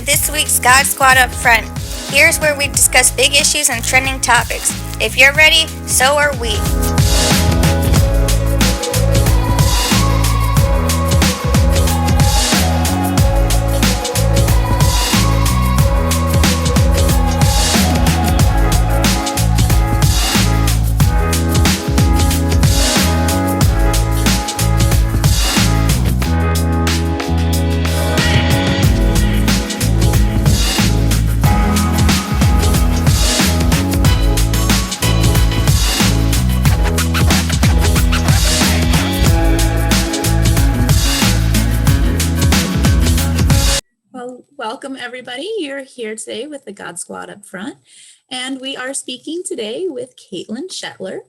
this week's God Squad Up Front. Here's where we discuss big issues and trending topics. If you're ready, so are we. Welcome everybody. You're here today with the God Squad Up Front, and we are speaking today with Kaitlyn Shetler.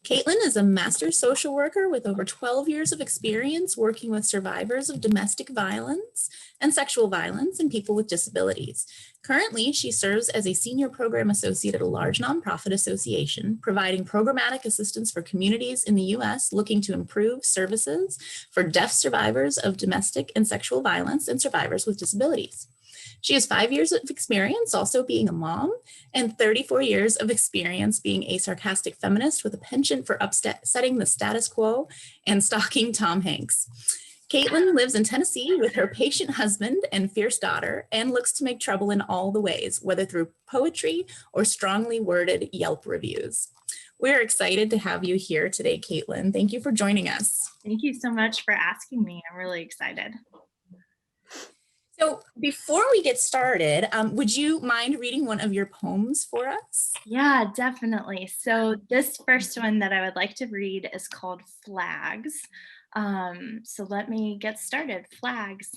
Kaitlyn is a master social worker with over 12 years of experience working with survivors of domestic violence and sexual violence and people with disabilities. Currently, she serves as a senior program associate at a large nonprofit association, providing programmatic assistance for communities in the U.S. looking to improve services for deaf survivors of domestic and sexual violence and survivors with disabilities. She has 5 years of experience also being a mom and 34 years of experience being a sarcastic feminist with a penchant for upsetting the status quo and stalking Tom Hanks. Kaitlyn lives in Tennessee with her patient husband and fierce daughter and looks to make trouble in all the ways, whether through poetry or strongly worded Yelp reviews. We're excited to have you here today, Kaitlyn. Thank you for joining us. Thank you so much for asking me. I'm really excited. So before we get started, would you mind reading one of your poems for us? Yeah, definitely. So this first one that I would like to read is called Flags. So let me get started. Flags.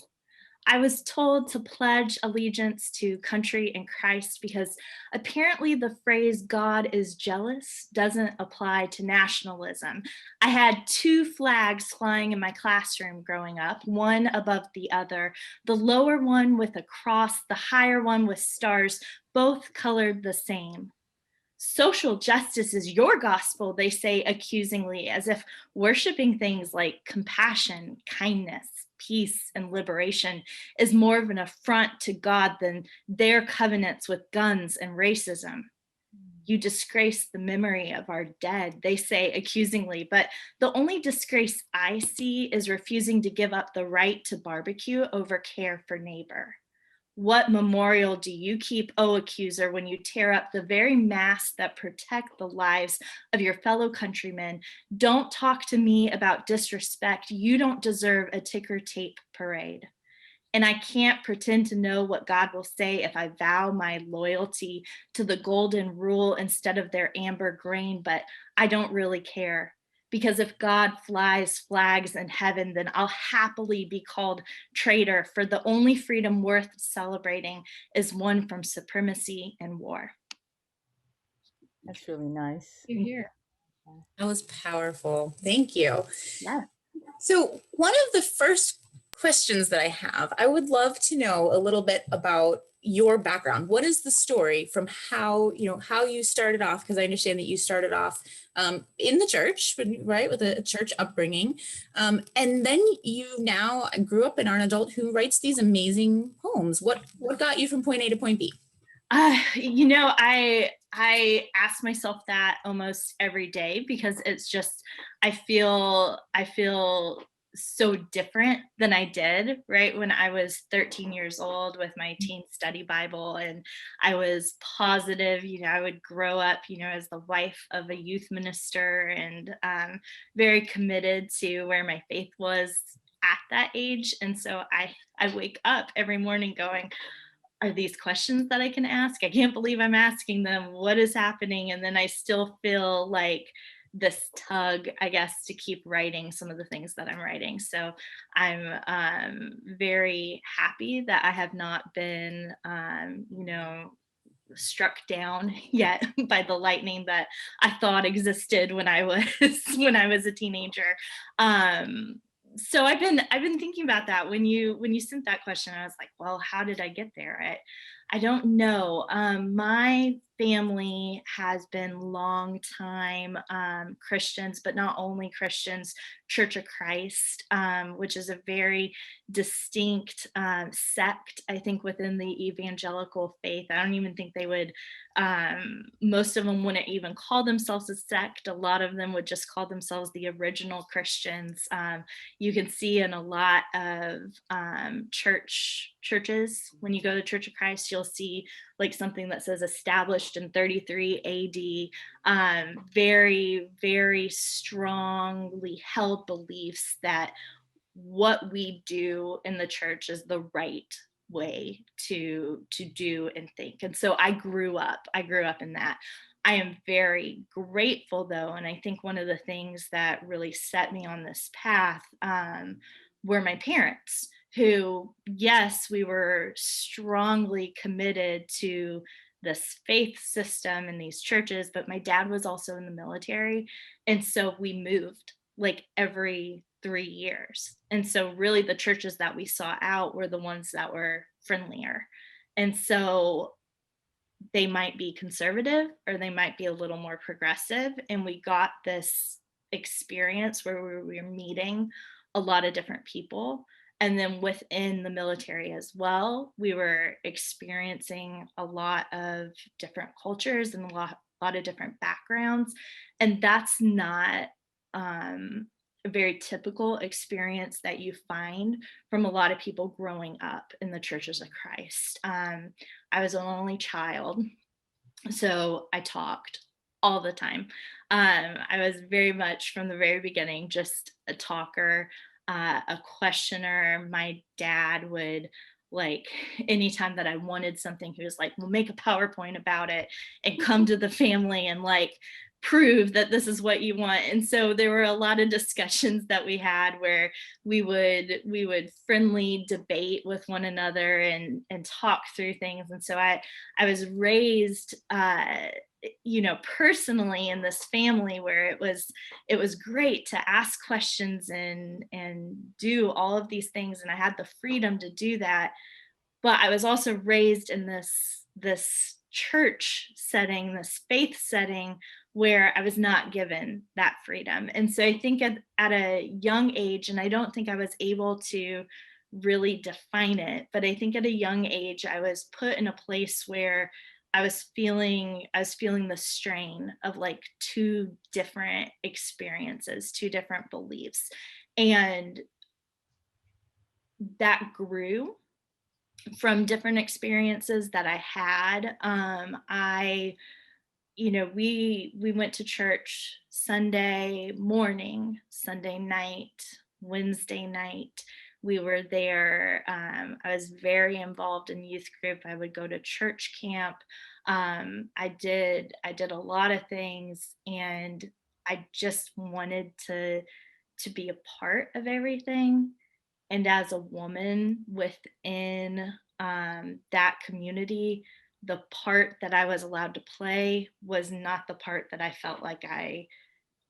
I was told to pledge allegiance to country and Christ because apparently the phrase God is jealous doesn't apply to nationalism. I had two flags flying in my classroom growing up, one above the other, the lower one with a cross, the higher one with stars, both colored the same. Social justice is your gospel, they say accusingly, as if worshiping things like compassion, kindness, peace, and liberation is more of an affront to God than their covenants with guns and racism. You disgrace the memory of our dead, they say accusingly, but the only disgrace I see is refusing to give up the right to barbecue over care for neighbor. What memorial do you keep, O accuser, when you tear up the very masks that protect the lives of your fellow countrymen? Don't talk to me about disrespect. You don't deserve a ticker tape parade. And I can't pretend to know what God will say if I vow my loyalty to the golden rule instead of their amber grain, but I don't really care. Because if God flies flags in heaven, then I'll happily be called traitor, for the only freedom worth celebrating is one from supremacy and war. That's really nice. You hear? That was powerful. Thank you. Yeah. So one of the first questions that I have, I would love to know a little bit about your background. What is the story from how you started off? Because I understand that you started off in the church, right, with a church upbringing. And then you now grew up and are an adult who writes these amazing poems. What got you from point A to point B? I ask myself that almost every day because it's just, I feel so different than I did, right? When I was 13 years old with my teen study Bible, and I was positive, I would grow up, as the wife of a youth minister and very committed to where my faith was at that age. And so I wake up every morning going, are these questions that I can ask? I can't believe I'm asking them. What is happening? And then I still feel like this tug, I guess, to keep writing some of the things that I'm writing. So I'm very happy that I have not been, struck down yet by the lightning that I thought existed when I was a teenager. So I've been thinking about that when you sent that question. I was like, well, how did I get there? I don't know. My family has been long time Christians, but not only Christians, Church of Christ, which is a very distinct sect, I think, within the evangelical faith. I don't even think they would, most of them wouldn't even call themselves a sect. A lot of them would just call themselves the original Christians. You can see in a lot of churches, when you go to Church of Christ, you'll see like something that says established in 33 AD. Very, very strongly held beliefs that what we do in the church is the right way to do and think. And so I grew up in that. I am very grateful though, and I think one of the things that really set me on this path were my parents, who, yes, we were strongly committed to this faith system in these churches, but my dad was also in the military, and so we moved like every 3 years. And so really the churches that we saw out were the ones that were friendlier. And so they might be conservative or they might be a little more progressive. And we got this experience where we were meeting a lot of different people. And then within the military as well, we were experiencing a lot of different cultures and a lot of different backgrounds. And that's not a very typical experience that you find from a lot of people growing up in the churches of Christ. I was an only child, so I talked all the time. I was very much from the very beginning just a talker, a questioner. My dad would, like, anytime that I wanted something, he was like, "We'll make a PowerPoint about it and come to the family and like prove that this is what you want." And so there were a lot of discussions that we had where we would friendly debate with one another and talk through things. And so I was raised personally in this family where it was great to ask questions and do all of these things, and I had the freedom to do that. But I was also raised in this church setting, this faith setting, where I was not given that freedom. And so I think at a young age, and I don't think I was able to really define it, but I think at a young age I was put in a place where I was feeling the strain of like two different experiences, two different beliefs. And that grew from different experiences that I had. We went to church Sunday morning, Sunday night, Wednesday night. We were there. I was very involved in youth group. I would go to church camp. I did a lot of things, and I just wanted to be a part of everything. And as a woman within that community, the part that I was allowed to play was not the part that I felt like I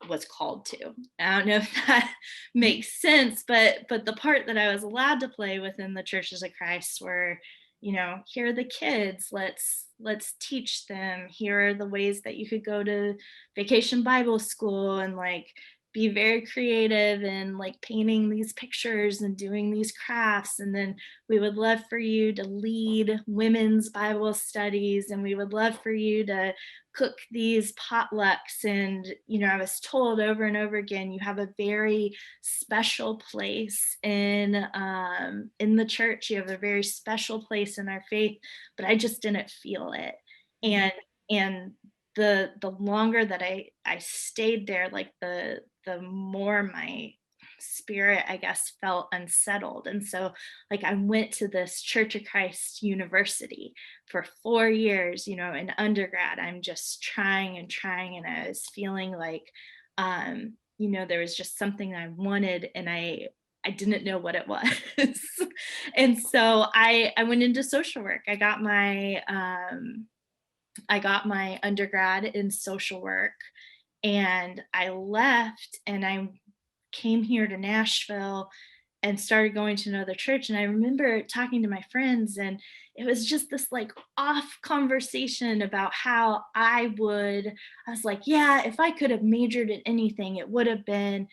was called to. I don't know if that makes sense, but the part that I was allowed to play within the churches of Christ were, here are the kids, let's teach them. Here are the ways that you could go to vacation Bible school and like be very creative and like painting these pictures and doing these crafts. And then we would love for you to lead women's Bible studies, and we would love for you to cook these potlucks. And I was told over and over again, you have a very special place in the church. You have a very special place in our faith, but I just didn't feel it. And the longer that I stayed there, like the more my spirit, I guess, felt unsettled. And so like I went to this Church of Christ University for 4 years, in undergrad. I'm just trying and trying, and I was feeling like there was just something I wanted, and I didn't know what it was. And so I went into social work. I got my undergrad in social work, and I left and I came here to Nashville, and started going to another church. And I remember talking to my friends, and it was just this like off conversation about how I was like, yeah, if I could have majored in anything, it would have been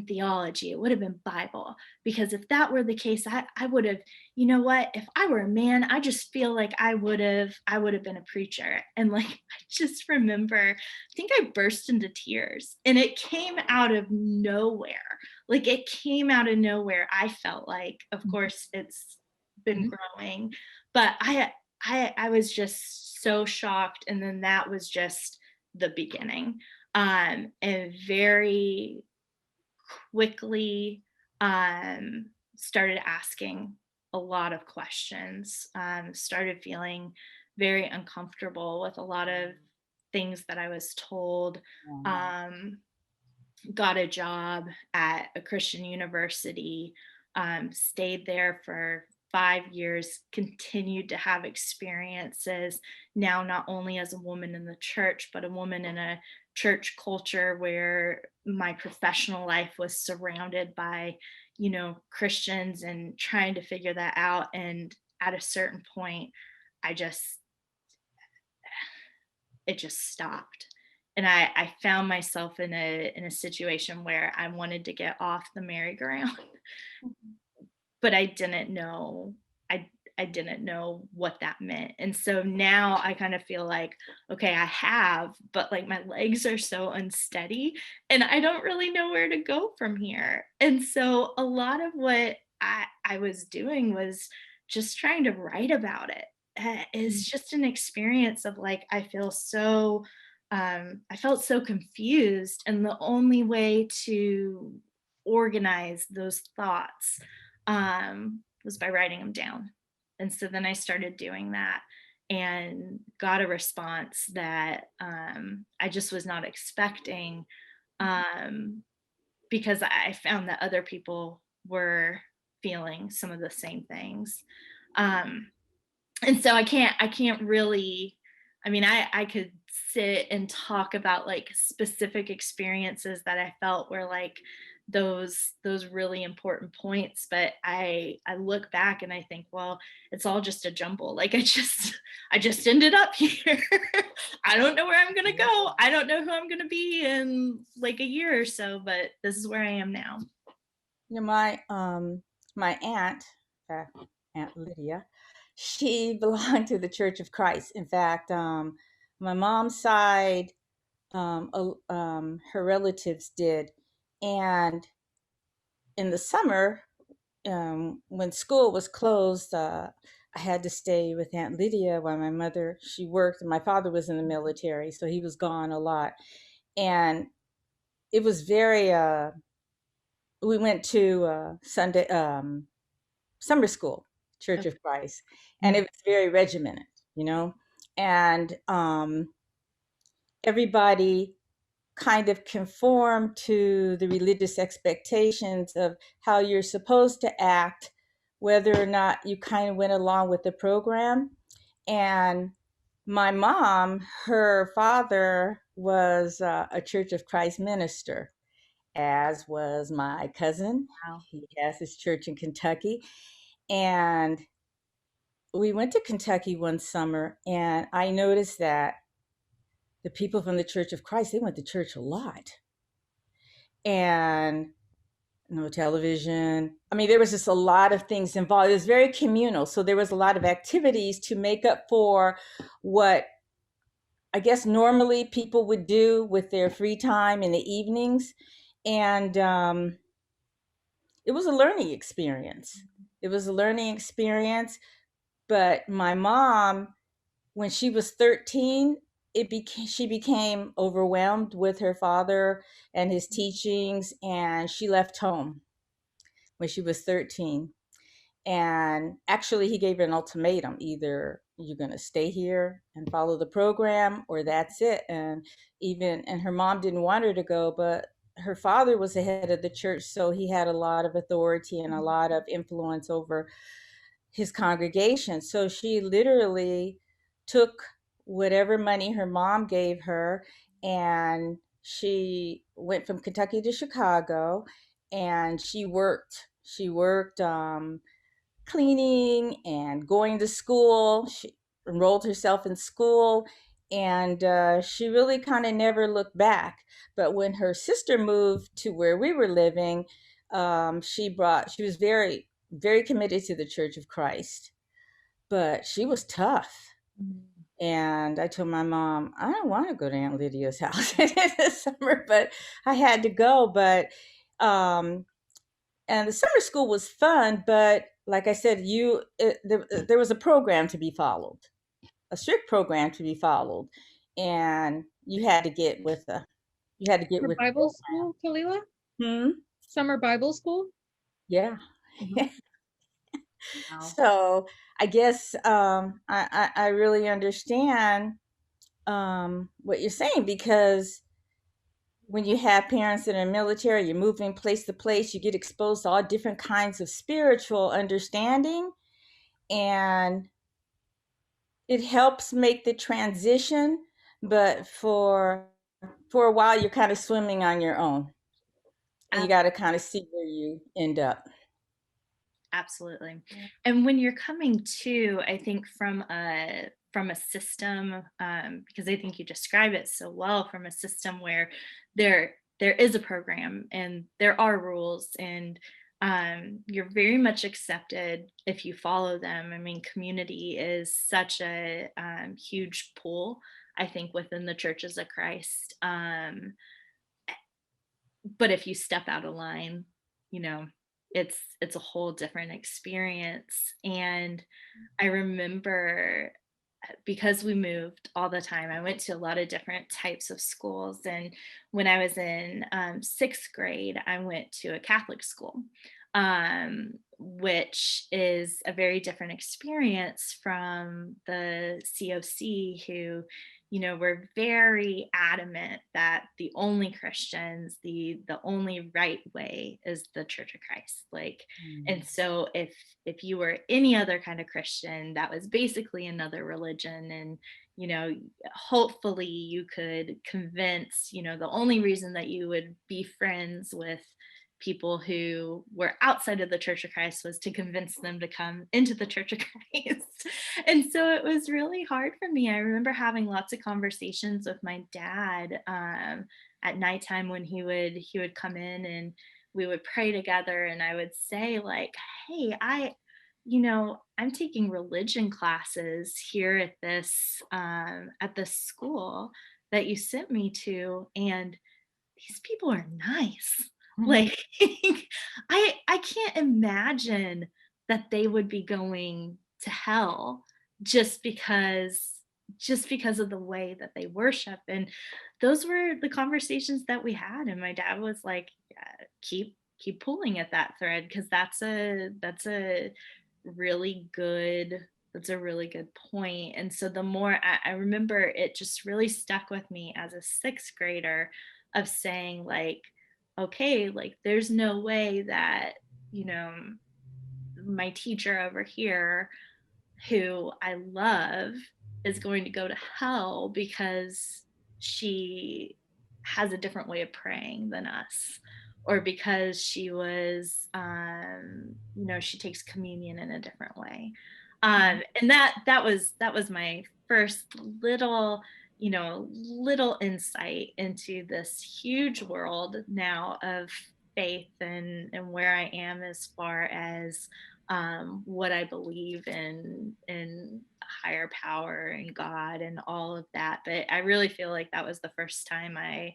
theology, it would have been Bible. Because if that were the case, I would have, you know what, if I were a man, I just feel like I would have been a preacher. And like I just remember, I think I burst into tears, and it came out of nowhere. Like it came out of nowhere. I felt like, of course, it's been growing, but I was just so shocked. And then that was just the beginning. And very quickly started asking a lot of questions, started feeling very uncomfortable with a lot of things that I was told. Um, Got a job at a Christian university, stayed there for 5 years, continued to have experiences now, not only as a woman in the church, but a woman in a church culture where my professional life was surrounded by, Christians, and trying to figure that out. And at a certain point, I just, it just stopped. And I found myself in a situation where I wanted to get off the merry-go-round, but I didn't know what that meant. And so now I kind of feel like, okay, I have, but like my legs are so unsteady, and I don't really know where to go from here. And so a lot of what I was doing was just trying to write about it. It's just an experience of like, I felt so confused, and the only way to organize those thoughts was by writing them down. And so then I started doing that, and got a response that I just was not expecting, um, because I found that other people were feeling some of the same things. Um, and so I can't really, I mean, I could sit and talk about like specific experiences that I felt were like those really important points, but I look back and I think, well, it's all just a jumble. Like I just ended up here. I don't know where I'm going to go. I don't know who I'm going to be in like a year or so, but this is where I am now. My aunt, Aunt Lydia, she belonged to the Church of Christ. In fact, my mom's side, her relatives did, and in the summer, when school was closed, I had to stay with Aunt Lydia while my mother, she worked, and my father was in the military, so he was gone a lot. And it was very, we went to Sunday, summer school, Church of Christ, and it was very regimented, you know, and everybody kind of conform to the religious expectations of how you're supposed to act, whether or not you kind of went along with the program. And my mom, her father was a Church of Christ minister, as was my cousin. Wow. He has his church in Kentucky. And we went to Kentucky one summer, and I noticed that the people from the Church of Christ, they went to church a lot. And no television. I mean, there was just a lot of things involved. It was very communal. So there was a lot of activities to make up for what I guess normally people would do with their free time in the evenings. And it was a learning experience. It was a learning experience. But my mom, when she was 13, she became overwhelmed with her father and his teachings, and she left home when she was 13. And actually, he gave her an ultimatum: either you're going to stay here and follow the program, or that's it. And her mom didn't want her to go, but her father was the head of the church, so he had a lot of authority and a lot of influence over his congregation. So she literally took whatever money her mom gave her, and she went from Kentucky to Chicago, and she worked. She worked cleaning and going to school. She enrolled herself in school, and she really kind of never looked back. But when her sister moved to where we were living, she was very, very committed to the Church of Christ, but she was tough. And I told my mom, I don't want to go to Aunt Lydia's house in the summer, but I had to go. But and the summer school was fun, but like I said, there was a program to be followed, a strict program to be followed, and you had to get with For the Bible program. school, Kalila? Hmm? Summer Bible school? Yeah. Wow. So I guess I really understand what you're saying, because when you have parents that are military, you're moving place to place, you get exposed to all different kinds of spiritual understanding, and it helps make the transition. But for a while, you're kind of swimming on your own, and you got to kind of see where you end up. Absolutely. And when you're coming to, I think from a system, because I think you describe it so well, from a system where there is a program and there are rules, and you're very much accepted if you follow them. I mean, community is such a huge pool, I think, within the churches of Christ. But if you step out of line, you know, it's a whole different experience. And I remember, because we moved all the time, I went to a lot of different types of schools. And when I was in sixth grade, I went to a Catholic school, which is a very different experience from the COC, who, you know, were very adamant that the only Christians, the only right way is the Church of Christ. Like, and so if you were any other kind of Christian, that was basically another religion. And, you know, hopefully you could convince, you know, the only reason that you would be friends with people who were outside of the Church of Christ was to convince them to come into the Church of Christ. And so it was really hard for me. I remember having lots of conversations with my dad at nighttime when he would come in, and we would pray together, and I would say, like, hey, I'm taking religion classes here at this school that you sent me to, and these people are nice. Like, I can't imagine that they would be going to hell just because of the way that they worship. And those were the conversations that we had. And my dad was like, yeah, keep pulling at that thread, because that's a really good point. And so the more I remember, it just really stuck with me as a sixth grader, of saying, like, okay, like, there's no way that, you know, my teacher over here, who I love, is going to go to hell because she has a different way of praying than us, or because she was, she takes communion in a different way. And that was my first little insight into this huge world now of faith, and where I am as far as what I believe in higher power and God and all of that. But I really feel like that was the first time I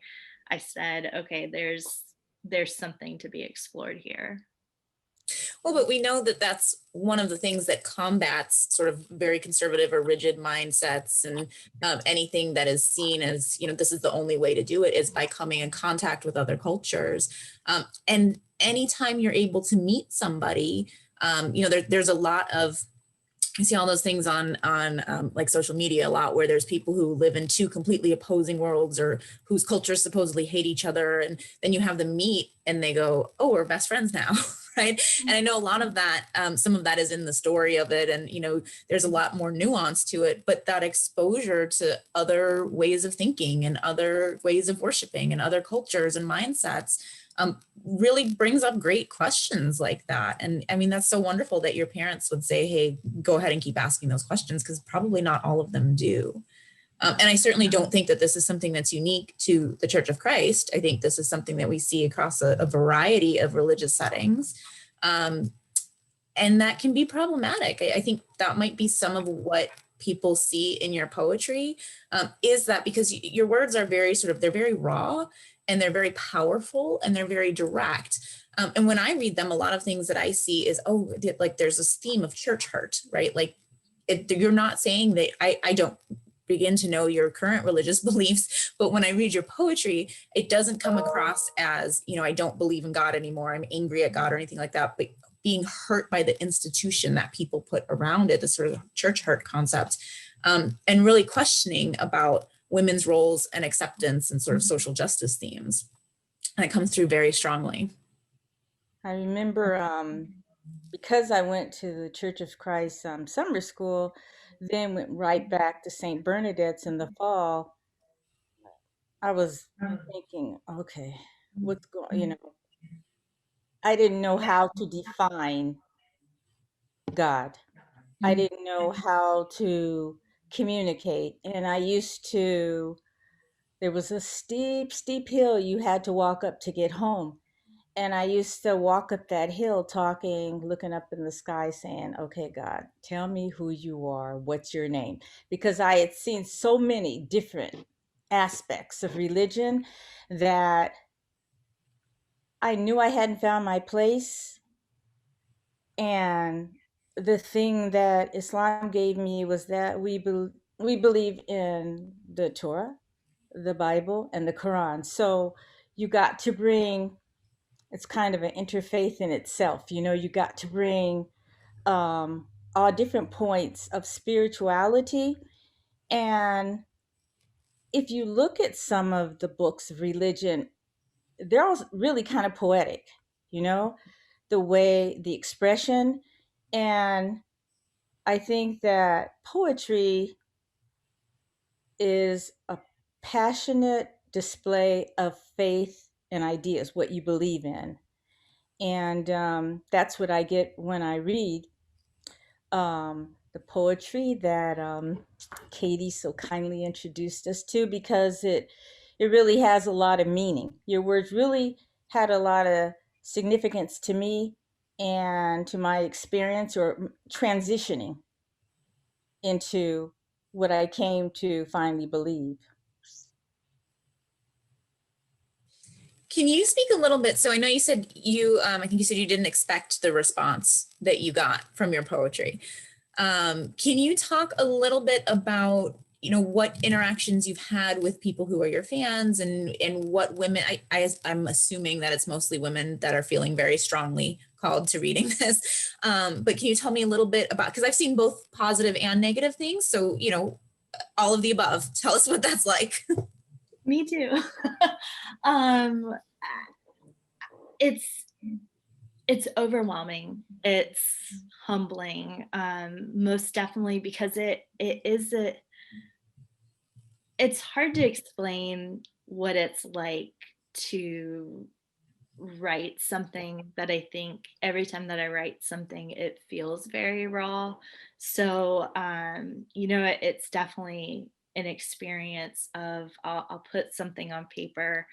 said, okay, there's something to be explored here. Well, but we know that that's one of the things that combats sort of very conservative or rigid mindsets, and anything that is seen as, this is the only way to do it, is by coming in contact with other cultures. And anytime you're able to meet somebody, there's a lot of, you see all those things on like social media a lot, where there's people who live in two completely opposing worlds, or whose cultures supposedly hate each other. And then you have them meet and they go, oh, we're best friends now. Right. And I know a lot of that, some of that is in the story of it. And, there's a lot more nuance to it, but that exposure to other ways of thinking and other ways of worshiping and other cultures and mindsets, really brings up great questions like that. And I mean, that's so wonderful that your parents would say, hey, go ahead and keep asking those questions, because probably not all of them do. And I certainly don't think that this is something that's unique to the Church of Christ. I think this is something that we see across a variety of religious settings. And that can be problematic. I think that might be some of what people see in your poetry, is that because your words are very they're very raw, and they're very powerful, and they're very direct. And when I read them, a lot of things that I see is, like there's this theme of church hurt, right? Like you're not saying that I don't begin to know your current religious beliefs, but when I read your poetry, it doesn't come across as, I don't believe in God anymore, I'm angry at God or anything like that, but being hurt by the institution that people put around it, the sort of church hurt concept, and really questioning about women's roles and acceptance and sort of social justice themes. And it comes through very strongly. I remember because I went to the Church of Christ summer school, then went right back to St. Bernadette's in the fall. I was thinking, okay, what's going, I didn't know how to define God. I didn't know how to communicate. And there was a steep, steep hill you had to walk up to get home. And I used to walk up that hill talking, looking up in the sky saying, okay, God, tell me who you are. What's your name? Because I had seen so many different aspects of religion that I knew I hadn't found my place. And the thing that Islam gave me was that we believe in the Torah, the Bible, and the Quran. So you got to bring, it's kind of an interfaith in itself. You got to bring all different points of spirituality. And if you look at some of the books of religion, they're all really kind of poetic, the way, the expression. And I think that poetry is a passionate display of faith and ideas, what you believe in. And that's what I get when I read the poetry that Katie so kindly introduced us to, because it really has a lot of meaning. Your words really had a lot of significance to me and to my experience, or transitioning into what I came to finally believe. Can you speak a little bit? So I know you said I think you said you didn't expect the response that you got from your poetry. Can you talk a little bit about, what interactions you've had with people who are your fans, and what women, I'm assuming that it's mostly women that are feeling very strongly called to reading this. But can you tell me a little bit about, because I've seen both positive and negative things. So, all of the above. Tell us what that's like. Me too. It's overwhelming. It's humbling. Most definitely, because it's hard to explain what it's like to write something that I think every time that I write something, it feels very raw. So, it's definitely an experience of I'll put something on paper,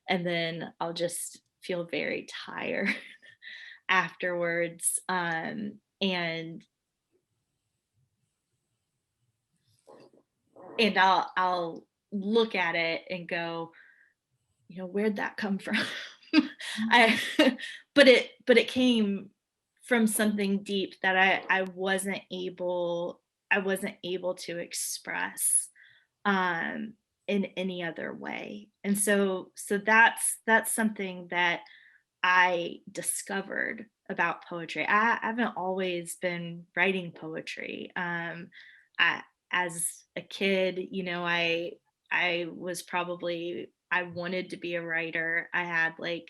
and then I'll just feel very tired afterwards. And I'll look at it and go, where'd that come from? But it came from something deep that I wasn't able to express in any other way. And so that's something that I discovered about poetry. I haven't always been writing poetry. As a kid, I wanted to be a writer. I had like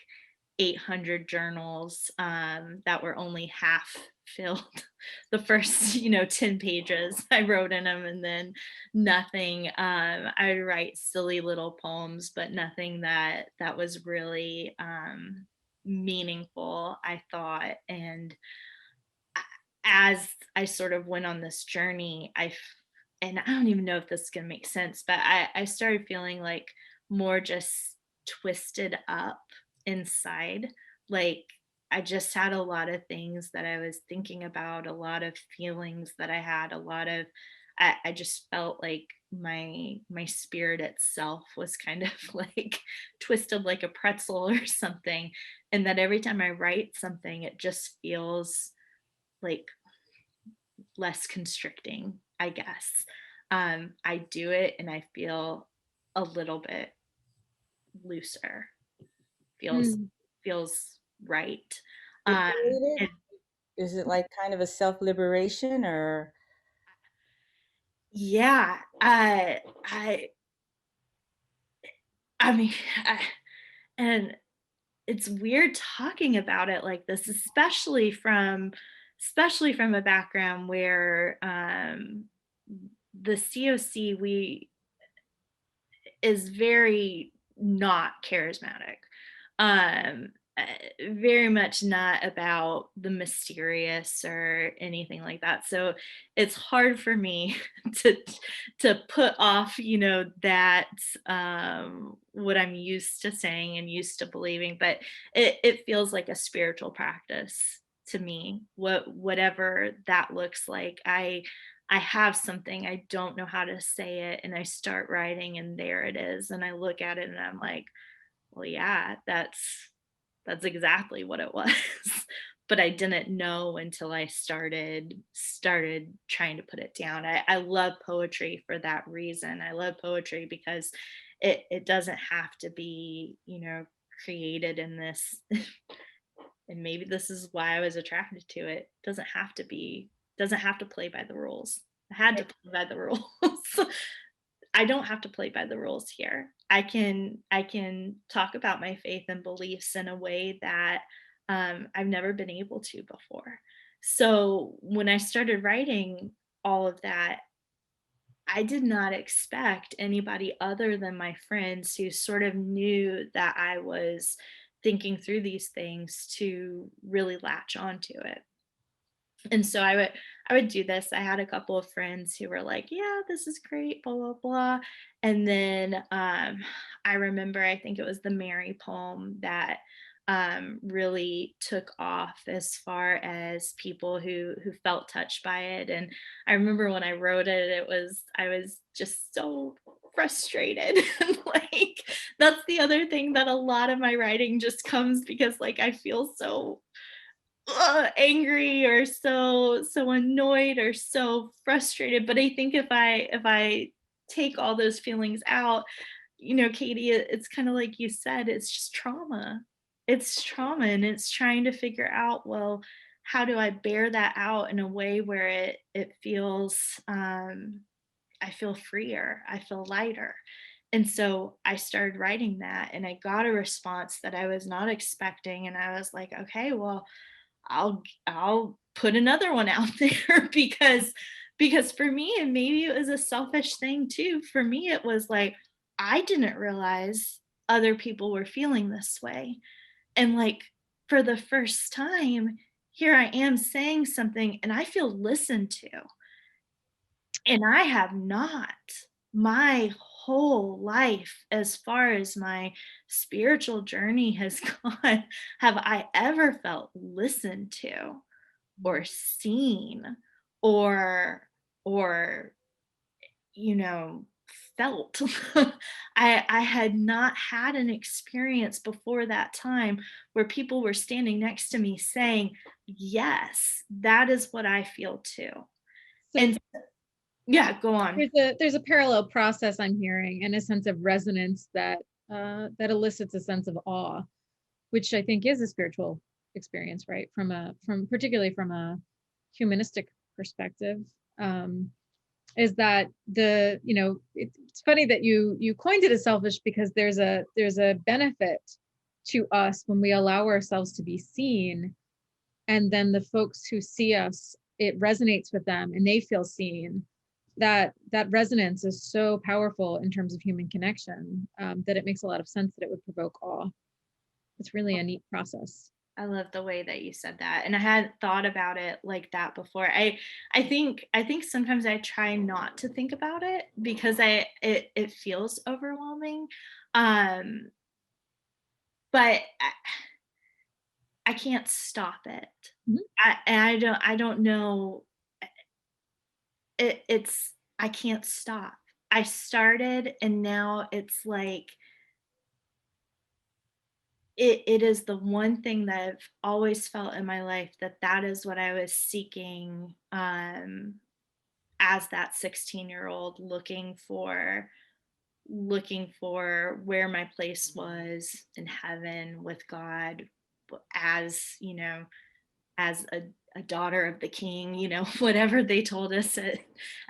800 journals that were only half filled. The first 10 pages I wrote in them, and then nothing. I would write silly little poems, but nothing that was really meaningful, I thought. And as I sort of went on this journey, and I don't even know if this is going to make sense, but I started feeling like more just twisted up inside. Like I just had a lot of things that I was thinking about, a lot of feelings that I had, I just felt like my spirit itself was kind of like twisted like a pretzel or something. And that every time I write something, it just feels like less constricting, I guess. I do it and I feel a little bit looser. Feels Mm. feels right. Um, Liberated? and Is it like kind of a self-liberation or? yeah, I mean, and it's weird talking about it like this, especially from a background where the COC we is very not charismatic. Very much not about the mysterious or anything like that. So it's hard for me to put off, that what I'm used to saying and used to believing, but it feels like a spiritual practice to me. Whatever that looks like. I have something, I don't know how to say it, and I start writing and there it is. And I look at it and I'm like, well, yeah, that's exactly what it was. But I didn't know until I started trying to put it down. I love poetry for that reason. I love poetry because it doesn't have to be, created in this and maybe this is why I was attracted to it. Doesn't have to play by the rules. I had to play by the rules. I don't have to play by the rules here. I can talk about my faith and beliefs in a way that I've never been able to before. So when I started writing all of that, I did not expect anybody other than my friends who sort of knew that I was thinking through these things to really latch onto it. And so I would do this. I had a couple of friends who were like, "Yeah, this is great, blah blah blah." And then I remember, I think it was the Mary poem that really took off as far as people who felt touched by it. And I remember when I wrote it, I was just so frustrated. Like that's the other thing, that a lot of my writing just comes because like I feel so angry or so annoyed or so frustrated. But I think if I take all those feelings out, Katie, it's kind of like you said, it's just trauma. It's trauma, and it's trying to figure out, well, how do I bear that out in a way where it feels I feel freer, I feel lighter. And so I started writing that, and I got a response that I was not expecting, and I was like, okay, well, I'll put another one out there because for me, and maybe it was a selfish thing too, for me it was like I didn't realize other people were feeling this way. And like for the first time, here I am saying something and I feel listened to. And I have not. My whole life, as far as my spiritual journey has gone, have I ever felt listened to or seen or you know felt. I had not had an experience before that time where people were standing next to me saying, yes, that is what I feel too. So And yeah, go on. there's a parallel process I'm hearing, and a sense of resonance that that elicits a sense of awe, which I think is a spiritual experience, right? From particularly from a humanistic perspective. Is that it's funny that you coined it as selfish, because there's a benefit to us when we allow ourselves to be seen, and then the folks who see us, it resonates with them and they feel seen. That resonance is so powerful in terms of human connection, that it makes a lot of sense that it would provoke awe. It's really a neat process. I love the way that you said that. And I hadn't thought about it like that before. I think sometimes I try not to think about it because it feels overwhelming. Um, but I can't stop it. Mhm. I don't know. I can't stop. I started and now it's like it is the one thing that I've always felt in my life, that is what I was seeking, as that 16-year-old, looking for where my place was in heaven with God, as as a daughter of the king, whatever they told us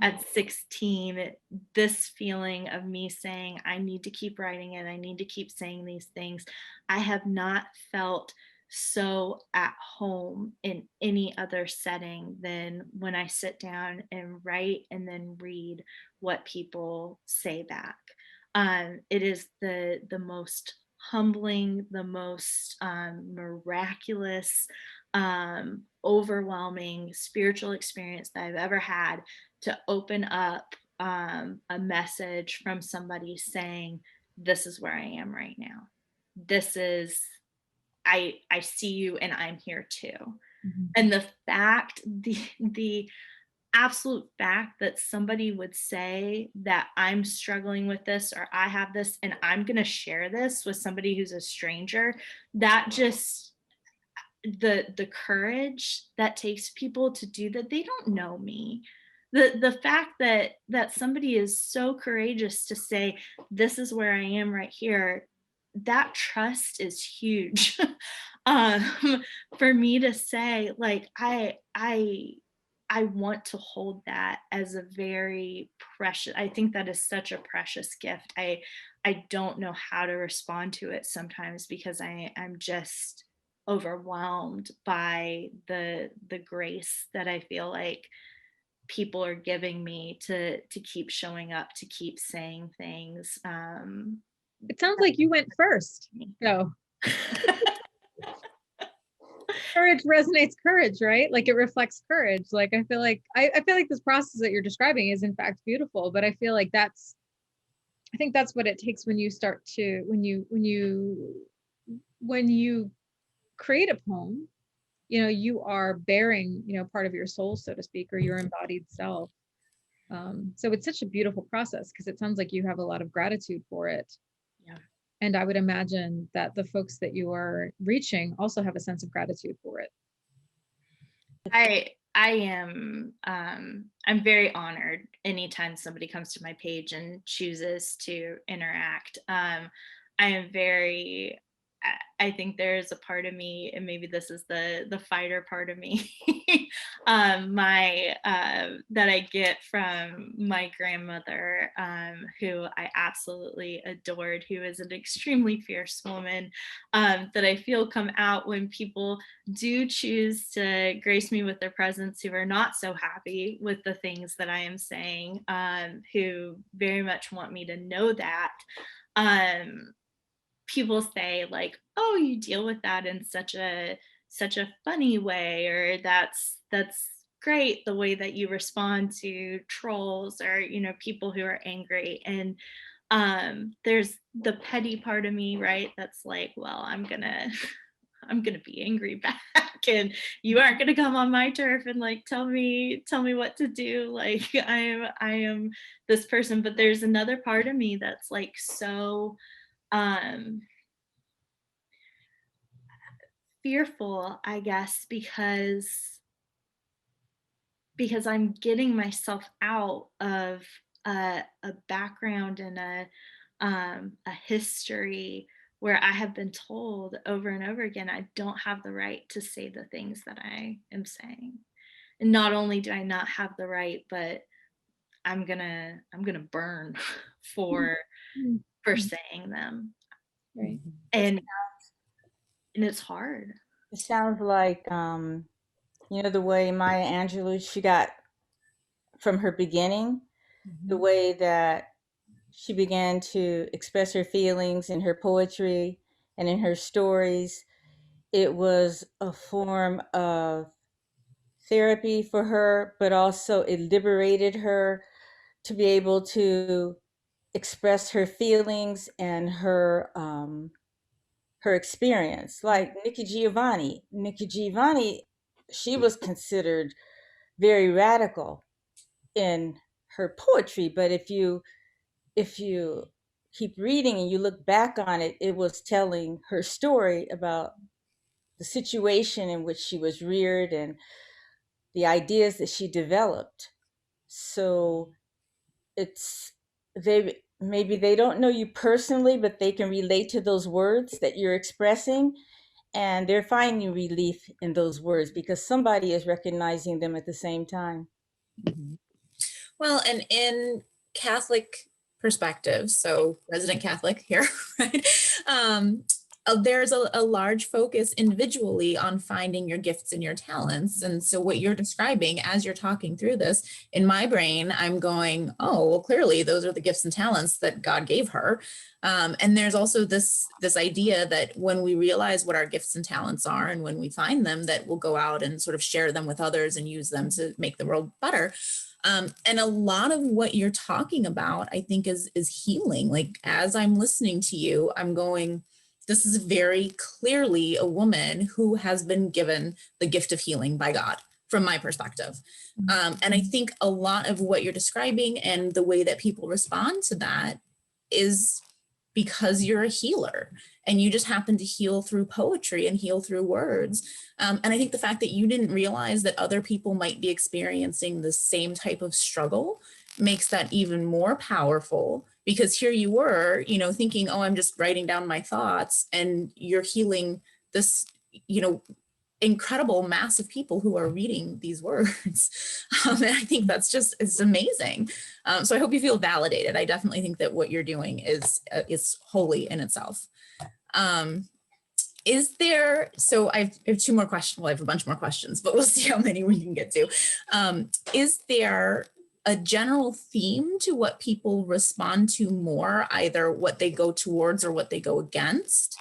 at 16. This feeling of me saying, I need to keep writing it, I need to keep saying these things. I have not felt so at home in any other setting than when I sit down and write and then read what people say back. It is the most humbling, the most miraculous, overwhelming spiritual experience that I've ever had, to open up a message from somebody saying, this is where I am right now. This is, I see you and I'm here too. Mhm. And the absolute fact that somebody would say that I'm struggling with this, or I have this, and I'm going to share this with somebody who's a stranger, that just, the courage that takes people to do that. They don't know me. The fact that somebody is so courageous to say, this is where I am right here, that trust is huge. um for me to say, like, I want to hold that as a very precious, I think that is such a precious gift. I don't know how to respond to it sometimes, because I'm just overwhelmed by the grace that I feel like people are giving me to keep showing up, to keep saying things. It sounds like you went first. So courage resonates courage, right? Like it reflects courage. Like I feel like this process that you're describing is in fact beautiful, but I feel like I think that's what it takes when you start to, when you create a poem, you are bearing, part of your soul, so to speak, or your embodied self. So it's such a beautiful process, because it sounds like you have a lot of gratitude for it. Yeah. And I would imagine that the folks that you are reaching also have a sense of gratitude for it. I am, I'm very honored anytime somebody comes to my page and chooses to interact. I am very, I think there's a part of me, and maybe this is the fighter part of me, that I get from my grandmother, who I absolutely adored, who is an extremely fierce woman, that I feel come out when people do choose to grace me with their presence, who are not so happy with the things that I am saying, who very much want me to know that. People say, like, oh, you deal with that in such a funny way, or that's great the way that you respond to trolls, or people who are angry. And there's the petty part of me, right, that's like, well, I'm gonna be angry back, and you aren't gonna come on my turf and like tell me what to do. Like, I am this person. But there's another part of me that's like so fearful, I guess, because I'm getting myself out of a background and a history where I have been told over and over again, I don't have the right to say the things that I am saying. And not only do I not have the right, but I'm gonna burn for Mhm. saying them. Right. And it's hard. It sounds like, the way Maya Angelou, she got from her beginning, the way that she began to express her feelings in her poetry and in her stories. It was a form of therapy for her, but also it liberated her to be able to express her feelings and her experience. Like Nikki Giovanni, she was considered very radical in her poetry, but if you keep reading and you look back on it, it was telling her story about the situation in which she was reared and the ideas that she developed. So it's maybe they don't know you personally, but they can relate to those words that you're expressing, and they're finding relief in those words because somebody is recognizing them at the same time. Mhm. Well, and in Catholic perspectives, so resident Catholic here, right? There's a large focus individually on finding your gifts and your talents. And so what you're describing as you're talking through this, in my brain, I'm going, oh, well, clearly those are the gifts and talents that God gave her. And there's also this idea that when we realize what our gifts and talents are, and when we find them, that we'll go out and sort of share them with others and use them to make the world better. And a lot of what you're talking about, I think, is healing. Like, as I'm listening to you, I'm going, this is very clearly a woman who has been given the gift of healing by God, from my perspective. And I think a lot of what you're describing and the way that people respond to that is because you're a healer and you just happen to heal through poetry and heal through words. And I think the fact that you didn't realize that other people might be experiencing the same type of struggle makes that even more powerful, because here you were, thinking, oh, I'm just writing down my thoughts, and you're healing this, incredible mass of people who are reading these words. And I think it's amazing. So I hope you feel validated. I definitely think that what you're doing is holy in itself. So I have two more questions. Well, I have a bunch more questions, but we'll see how many we can get to. Is there a general theme to what people respond to more, either what they go towards or what they go against?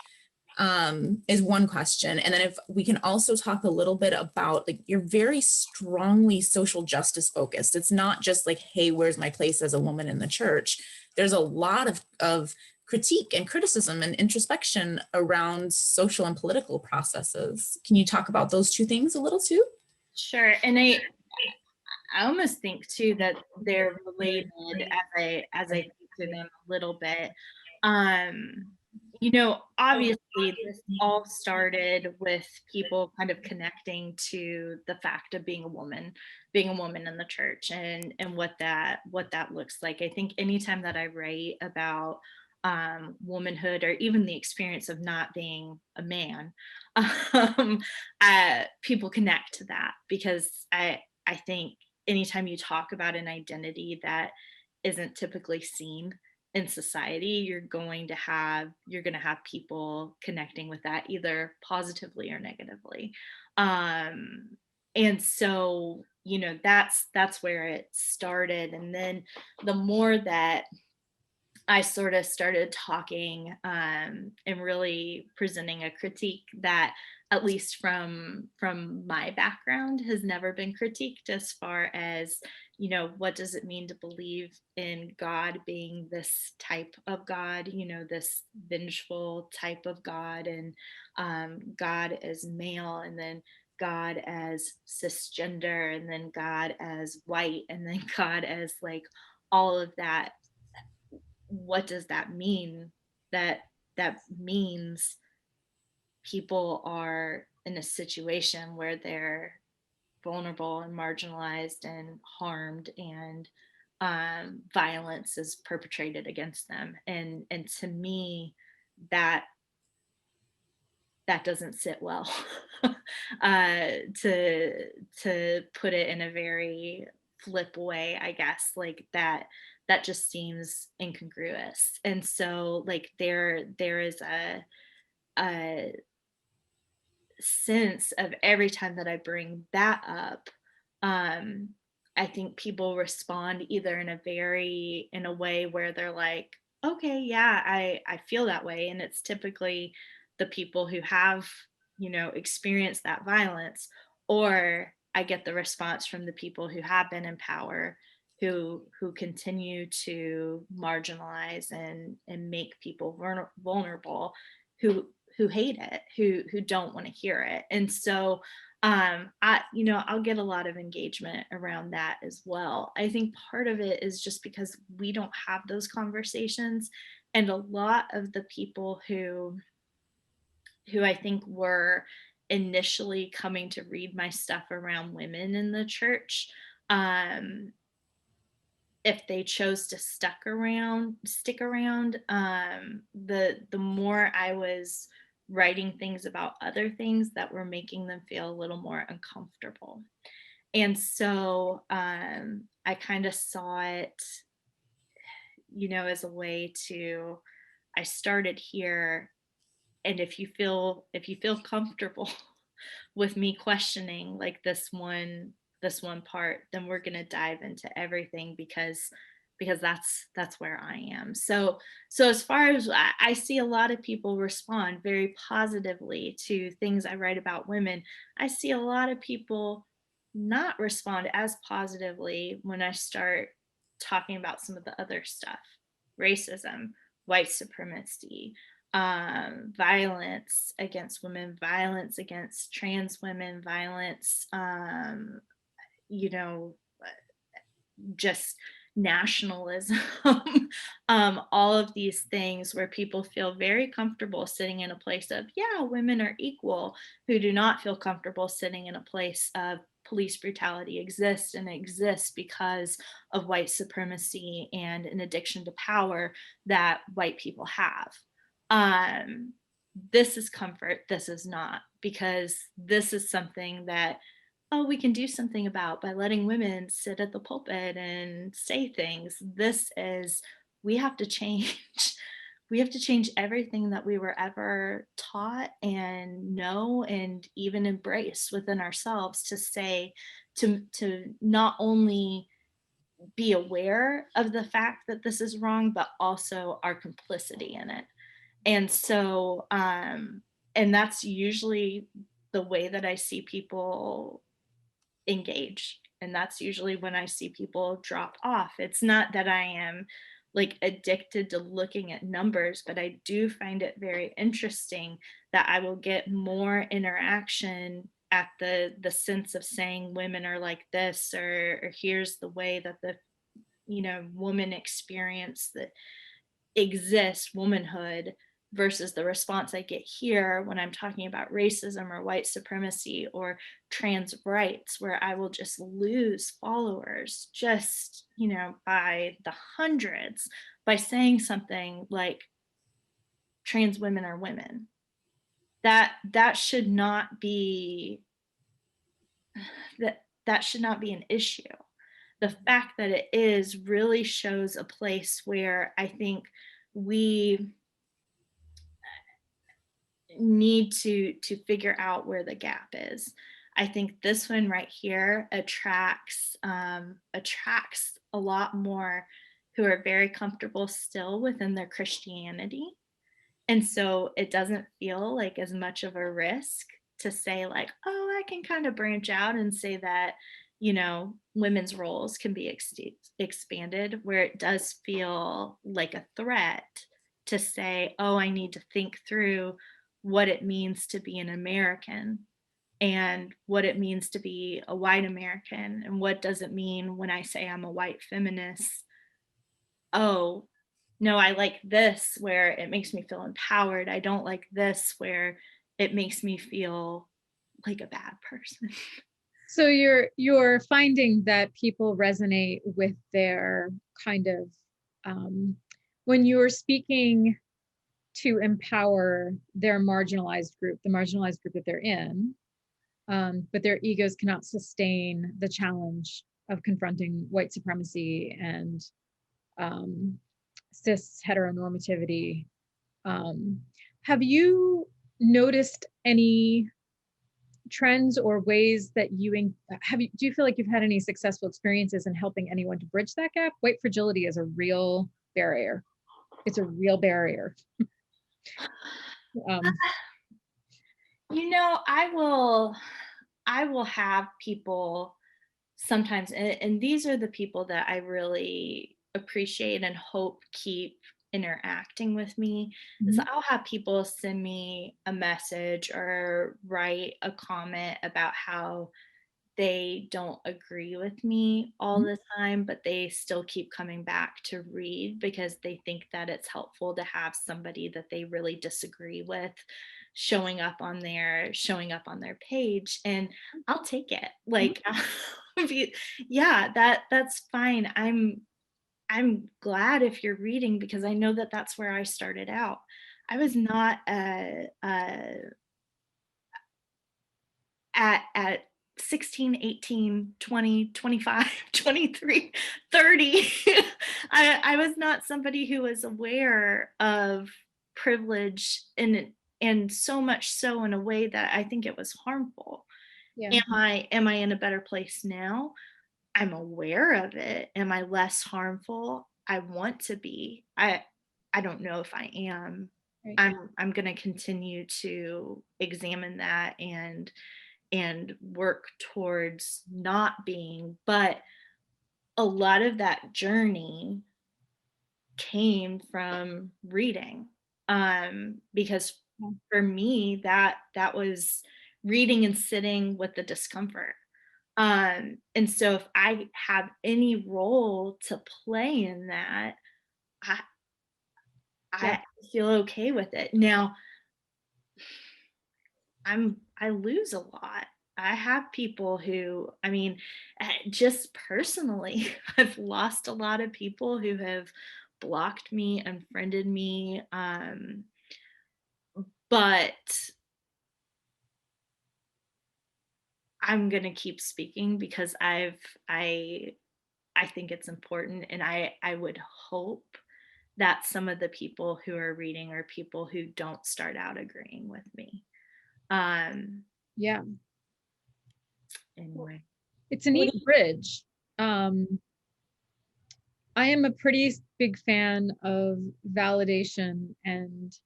Is one question. And then if we can also talk a little bit about, like, you're very strongly social justice focused. It's not just like, hey, where's my place as a woman in the church? There's a lot of critique and criticism and introspection around social and political processes. Can you talk about those two things a little too? Sure. And I almost think too that they're related as I think to them a little bit. Obviously this all started with people kind of connecting to the fact of being a woman in the church, and what that looks like. I think anytime that I write about womanhood, or even the experience of not being a man, people connect to that, because I think anytime you talk about an identity that isn't typically seen in society, you're going to have people connecting with that, either positively or negatively. And so, that's where it started. And then the more that I sort of started talking, and really presenting a critique that, at least from my background, has never been critiqued, as far as, what does it mean to believe in God being this type of God, this vengeful type of God, and God as male, and then God as cisgender, and then God as white, and then God as, like, all of that. What does that mean? That means people are in a situation where they're vulnerable and marginalized and harmed, and violence is perpetrated against them. And to me, that doesn't sit well. To put it in a very flip way, I guess, like, that just seems incongruous. And so, like, there is a sense of every time that I bring that up, I think people respond either in a way where they're like, okay, yeah, I feel that way. And it's typically the people who have, experienced that violence, or I get the response from the people who have been in power, who continue to marginalize and make people vulnerable, who hate it, who don't want to hear it. And so I'll get a lot of engagement around that as well. I think part of it is just because we don't have those conversations, and a lot of the people who I think were initially coming to read my stuff around women in the church, um if they chose to stick around, the more I was writing things about other things that were making them feel a little more uncomfortable. And so I kind of saw it, as a way to, I started here, and if you feel comfortable with me questioning like this one part, then we're going to dive into everything, because that's where I am. So as far as I see, a lot of people respond very positively to things I write about women. I see a lot of people not respond as positively when I start talking about some of the other stuff: racism, white supremacy, violence against women, violence against trans women, violence, you know, just nationalism, all of these things where people feel very comfortable sitting in a place of, yeah, women are equal, who do not feel comfortable sitting in a place of police brutality exists, and exists because of white supremacy and an addiction to power that white people have. Um, this is comfort, this is not, because this is something that, oh, we can do something about by letting women sit at the pulpit and say things. This is, we have to change. We have to change everything that we were ever taught and know and even embrace within ourselves, to say, to not only be aware of the fact that this is wrong, but also our complicity in it. And so, and that's usually the way that I see people engage. And that's usually when I see people drop off. It's not that I am like addicted to looking at numbers, but I do find it very interesting that I will get more interaction at the sense of saying women are like this, or here's the way that the woman experience that exists, womanhood, versus the response I get here when I'm talking about racism or white supremacy or trans rights, where I will just lose followers just, by the hundreds, by saying something like trans women are women. That should not be that should not be an issue. The fact that it is really shows a place where I think we need to figure out where the gap is. I think this one right here attracts a lot more who are very comfortable still within their Christianity. And so it doesn't feel like as much of a risk to say like, oh, I can kind of branch out and say that, women's roles can be expanded, where it does feel like a threat to say, oh, I need to think through what it means to be an American, and what it means to be a white American, and what does it mean when I say I'm a white feminist. Oh, no, I like this where it makes me feel empowered. I don't like this where it makes me feel like a bad person. So you're finding that people resonate with their kind of when you're speaking to empower their marginalized group, the marginalized group that they're in, but their egos cannot sustain the challenge of confronting white supremacy and cis heteronormativity. Have you noticed any trends or ways that do you feel like you've had any successful experiences in helping anyone to bridge that gap? White fragility is a real barrier. It's a real barrier. I will have people sometimes, and these are the people that I really appreciate and hope keep interacting with me. Is Mhm. I'll have people send me a message or write a comment about how they don't agree with me all Mhm. the time, but they still keep coming back to read because they think that it's helpful to have somebody that they really disagree with showing up on their page, and I'll take it. Like yeah, that's fine. I'm glad if you're reading because I know that that's where I started out. I was not at 16, 18, 20, 25, 23, 30. I was not somebody who was aware of privilege and so much so in a way that I think it was harmful. Yeah. Am I in a better place now? I'm aware of it. Am I less harmful? I want to be. I don't know if I am. Right. I'm going to continue to examine that and work towards not being, but a lot of that journey came from reading, because Yeah. for me that was reading and sitting with the discomfort, and so if I have any role to play in that, i Yeah. I feel okay with it. Now I lose a lot. I have people who, I mean, just personally, I've lost a lot of people who have blocked me, unfriended me, but I'm gonna keep speaking because I I think it's important, and I would hope that some of the people who are reading are people who don't start out agreeing with me. Um, Yeah. anyway. It's a What neat do you, bridge. I am a pretty big fan of validation, and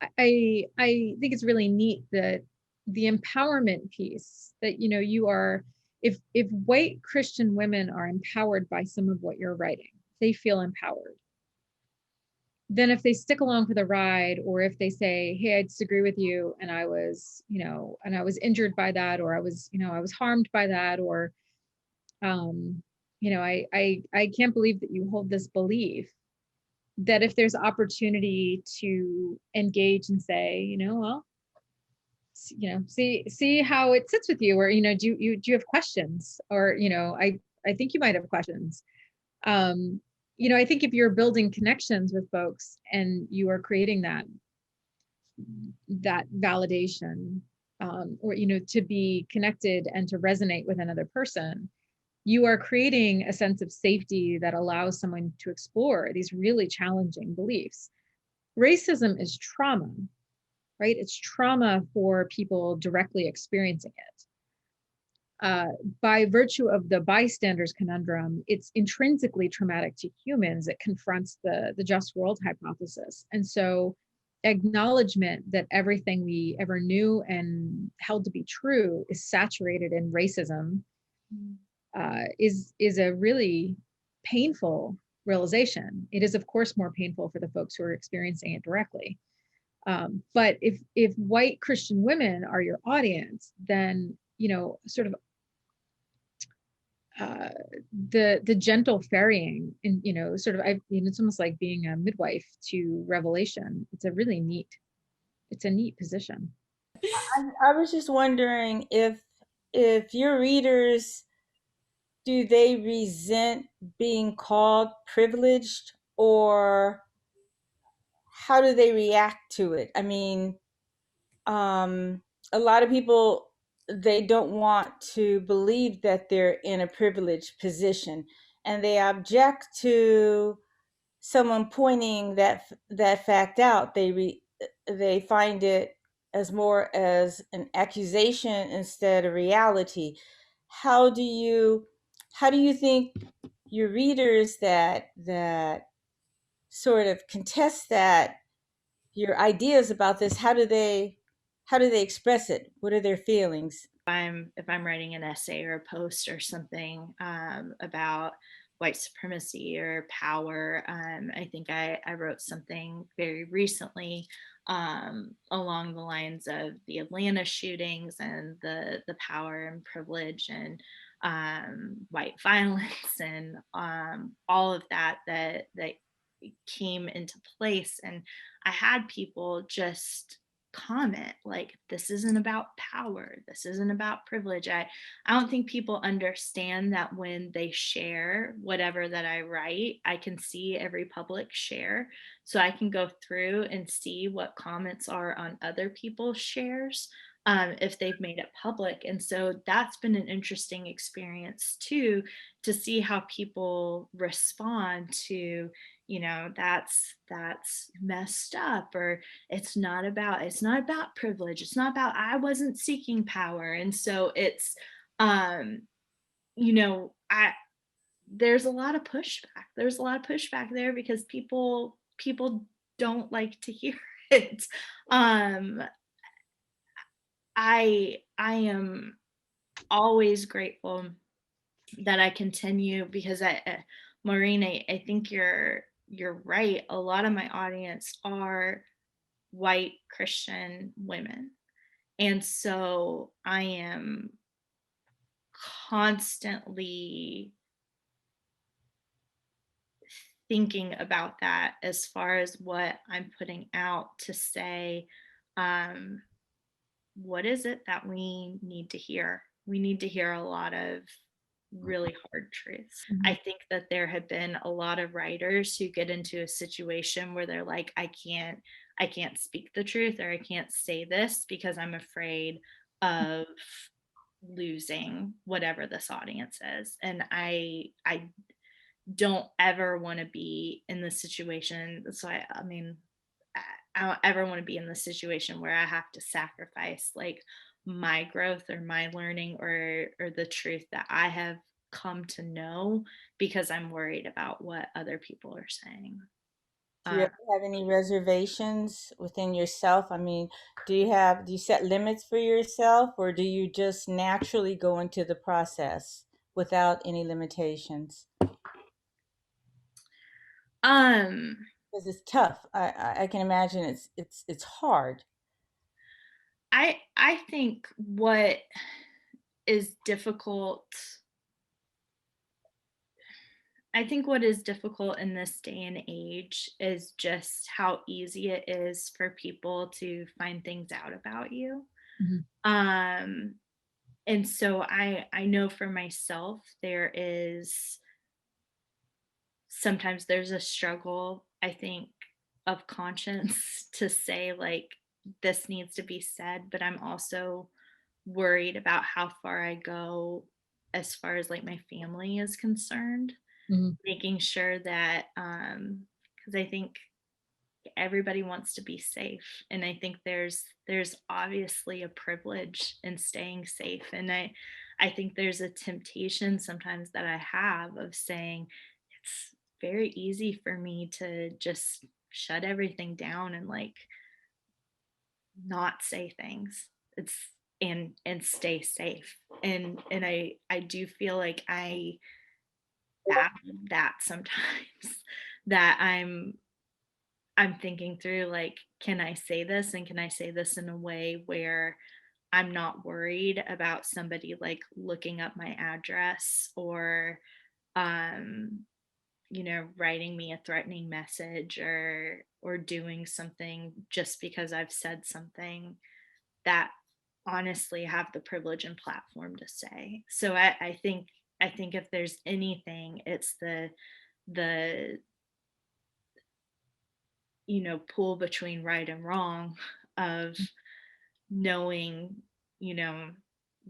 I think it's really neat that the empowerment piece that you are, if white Christian women are empowered by some of what you're writing, they feel empowered. Then if they stick along for the ride, or if they say, hey, I disagree with you, and I was injured by that, or I was harmed by that, or I can't believe that you hold this belief, that if there's opportunity to engage and say, well, see how it sits with you, or do you have questions, or I think you might have questions. I think if you're building connections with folks and you are creating that validation, or to be connected and to resonate with another person, you are creating a sense of safety that allows someone to explore these really challenging beliefs. Racism is trauma, right? It's trauma for people directly experiencing it. By virtue of the bystander's conundrum, it's intrinsically traumatic to humans. It confronts the just world hypothesis. And so acknowledgement that everything we ever knew and held to be true is saturated in racism, is a really painful realization. It is, of course, more painful for the folks who are experiencing it directly. But if white Christian women are your audience, then sort of the gentle ferrying, and sort of it's almost like being a midwife to revelation. It's a neat position. I was just wondering if your readers, do they resent being called privileged, or how do they react to it? I mean, a lot of people, they don't want to believe that they're in a privileged position, and they object to someone pointing that fact out. They find it as more as an accusation instead of reality. How do you think your readers that sort of contest that your ideas about this, how do they express it? What are their feelings? If I'm writing an essay or a post or something about white supremacy or power, I think I wrote something very recently along the lines of the Atlanta shootings and the power and privilege and white violence and all of that came into place. And I had people just comment like, this isn't about power, this isn't about privilege. I don't think people understand that when they share whatever that I write, I can see every public share, so I can go through and see what comments are on other people's shares if they've made it public. And so that's been an interesting experience too, to see how people respond to, that's messed up, or it's not about privilege, it's not about, I wasn't seeking power. And so it's I there's a lot of pushback there because people don't like to hear it. um I am always grateful that I continue, because Maureen, I think you're right. A lot of my audience are white Christian women. And so I am constantly thinking about that as far as what I'm putting out to say, um, what is it that we need to hear? We need to hear a lot of really hard truths. Mhm. I think that there have been a lot of writers who get into a situation where they're like, I can't speak the truth, or I can't say this because I'm afraid of losing whatever this audience is. And I don't ever want to be in this situation. So I mean, I don't ever want to be in the situation where I have to sacrifice like my growth or my learning or the truth that I have come to know because I'm worried about what other people are saying. Do you ever have any reservations within yourself? I mean, do you set limits for yourself, or do you just naturally go into the process without any limitations? Um, Because it's tough. I can imagine it's hard. I think what is difficult I think what is difficult in this day and age is just how easy it is for people to find things out about you. Mhm. Um, and so I know for myself there is sometimes there's a struggle, I think, of conscience to say like this needs to be said, but I'm also worried about how far I go as far as like my family is concerned, Mhm. making sure that because I think everybody wants to be safe, and I think there's obviously a privilege in staying safe, and I think there's a temptation sometimes that I have of saying it's very easy for me to just shut everything down and like not say things. It's and stay safe, and I do feel like I battle that sometimes that I'm thinking through like, can I say this, and can I say this in a way where I'm not worried about somebody like looking up my address or um writing me a threatening message or doing something just because I've said something that honestly have the privilege and platform to say. So I think if there's anything, it's the pull between right and wrong of knowing, you know,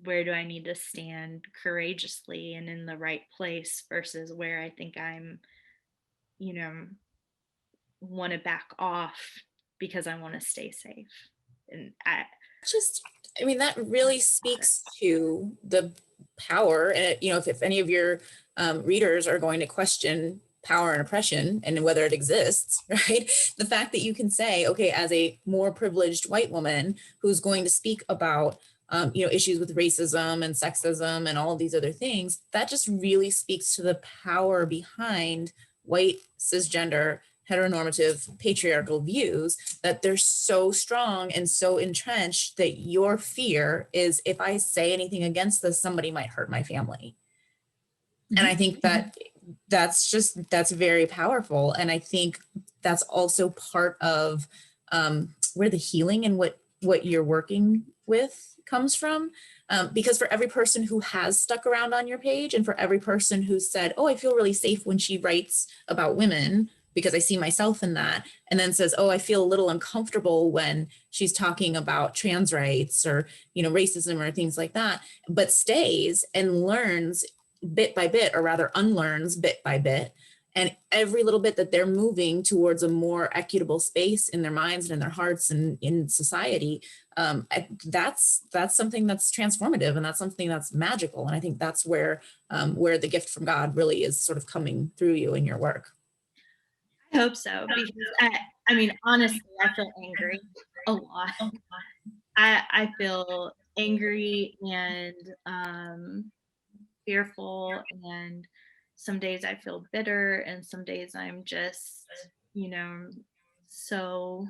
where do I need to stand courageously and in the right place versus where I think I'm, you know, want to back off because I want to stay safe. And just, I mean, that really speaks to the power. And, you know, if any of your readers are going to question power and oppression and whether it exists, right? The fact that you can say, okay, as a more privileged white woman who's going to speak about, you know, issues with racism and sexism and all of these other things, that just really speaks to the power behind white, cisgender, heteronormative, patriarchal views, that they're so strong and so entrenched that your fear is, if I say anything against this, somebody might hurt my family. And I think that that's very powerful. And I think that's also part of where the healing and what you're working with comes from. Because for every person who has stuck around on your page, and for every person who said, oh, I feel really safe when she writes about women because I see myself in that, and then says, oh, I feel a little uncomfortable when she's talking about trans rights or, you know, racism or things like that, but stays and learns bit by bit, or rather unlearns bit by bit. And every little bit that they're moving towards a more equitable space in their minds and in their hearts and in society, that's something that's transformative, and that's something that's magical. And I think that's where the gift from God really is sort of coming through you in your work. I hope so, because I mean, honestly, I feel angry a lot. I feel angry and fearful, and some days I feel bitter, and some days I'm just, you know, so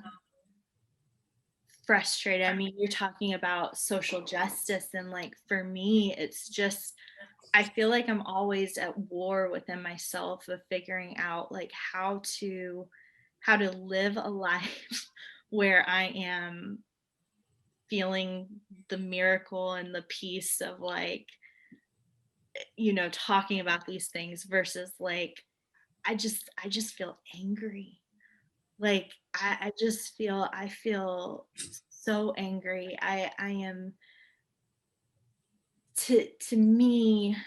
frustrated. I mean, you're talking about social justice, and like for me, it's just, I feel like I'm always at war within myself of figuring out like how to live a life where I am feeling the miracle and the peace of like, you know, talking about these things versus like I just feel angry. Like I feel so angry. I am, to me,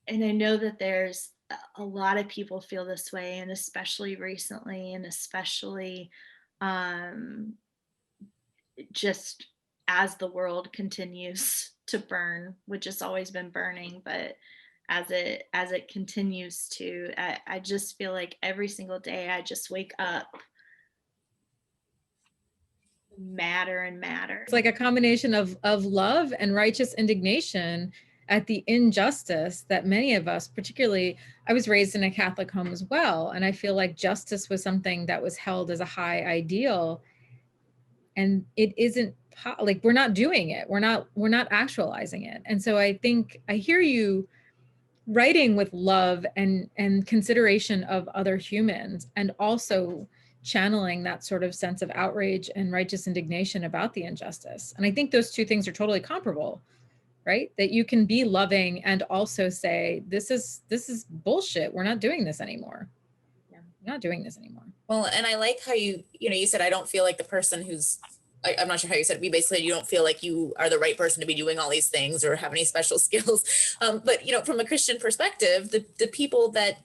and I know that there's a lot of people feel this way, and especially recently, and especially um, just as the world continues to burn, which has always been burning, but as it continues to, I just feel like every single day I just wake up madder and madder. It's like a combination of love and righteous indignation at the injustice that many of us, particularly, I was raised in a Catholic home as well, and I feel like justice was something that was held as a high ideal, and it isn't like we're not doing it, we're not actualizing it. And so I think I hear you writing with love and consideration of other humans, and also channeling that sort of sense of outrage and righteous indignation about the injustice. And I think those two things are totally comparable, right? That you can be loving and also say, this is bullshit. We're not doing this anymore. Yeah. We're not doing this anymore. Well, and I like how you said, I don't feel like the person who's, I'm not sure how you said it, but basically you don't feel like you are the right person to be doing all these things or have any special skills. But, you know, from a Christian perspective, the people that